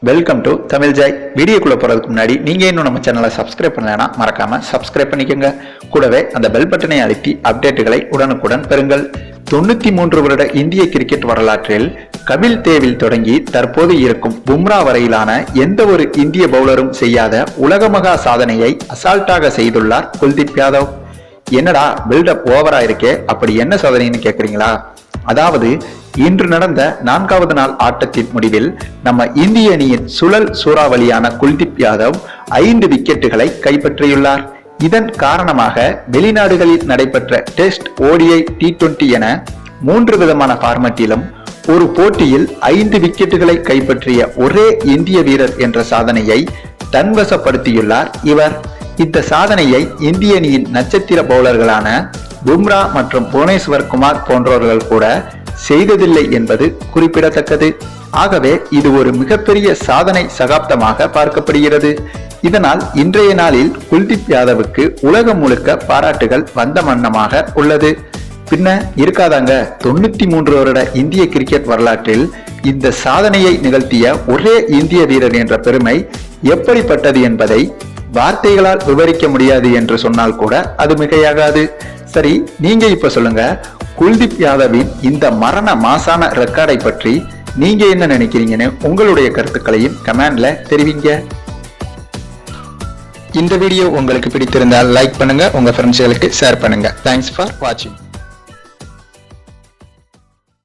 Welcome to Tamil Joy. வீடியோக்குள்ள போறதுக்கு முன்னாடி நீங்க இன்னும் நம்ம சேனலை சப்ஸ்கிரைப் பண்ணலைன்னா மறக்காம சப்ஸ்கிரைப் பண்ணிக்கோங்க. கூடவே அந்த பெல் பட்டனை அழுத்தி அப்டேட்டுகளை உடனுக்குடன் பெறுங்கள். 93 வருட இந்திய கிரிக்கெட் வரலாற்றில் கபில் தேவில் தொடங்கி தற்போது இருக்கும் பும்ரா வரையிலான எந்த ஒரு இந்திய பவுலரும் செய்யாத உலகமகா சாதனையை அசால்ட்டாக செய்துள்ளார் குல்தீப் யாதவ். என்னடா பில்டப் ஓவரா இருக்கே, அப்படி என்ன சாதனைன்னு கேக்குறீங்களா? அதாவது இன்று நடந்த 4வது நாள் ஆட்டத்தின் முடிவில் நம்ம இந்திய அணியின் சுழல் சூறாவளியான குல்தீப் யாதவ் 5 விக்கெட்டுகளை கைப்பற்றியுள்ளார். இதன் காரணமாக வெளிநாடுகளில் நடைபெற்ற டெஸ்ட், ODI, T20 என 3 விதமான பார்மட்டிலும் ஒரு போட்டியில் 5 விக்கெட்டுகளை கைப்பற்றிய ஒரே இந்திய வீரர் என்ற சாதனையை தன்வசப்படுத்தியுள்ளார் இவர். இந்த சாதனையை இந்திய அணியின் நட்சத்திர பவுலர்களான பும்ரா மற்றும் புவனேஸ்வர் குமார் போன்றவர்கள் கூட செய்ததில்லை என்பது குறிப்பிடத்தக்கது. ஆகவே இது ஒரு மிகப்பெரிய சாதனை சகாப்தமாக பார்க்கப்படுகிறது. இதனால் இன்றைய நாளில் குல்தீப் யாதவுக்கு உலகம் முழுக்க பாராட்டுகள் வந்த வண்ணமாக உள்ளது. பின்ன இருக்காதாங்க, 93 வருட இந்திய கிரிக்கெட் வரலாற்றில் இந்த சாதனையை நிகழ்த்திய ஒரே இந்திய வீரர் என்ற பெருமை எப்படிப்பட்டது என்பதை வார்த்தைகளால் விவரிக்க முடியாது என்று சொன்னால் கூட அது மிகையாகாது. சரி, நீங்க இப்ப சொல்லுங்க, குல்தீப் யாதவின் இந்த மரண மாசான ரெக்கார்டை பற்றி நீங்க என்ன நினைக்கிறீங்கன்னு உங்களுடைய கருத்துக்களையும் கமெண்ட்ல தெரிவிங்க. இந்த வீடியோ உங்களுக்கு பிடித்திருந்தால் லைக் பண்ணுங்க, உங்க ஃப்ரெண்ட்ஸ்களுக்கு ஷேர் பண்ணுங்க. தேங்க்ஸ் ஃபார் வாட்சிங்.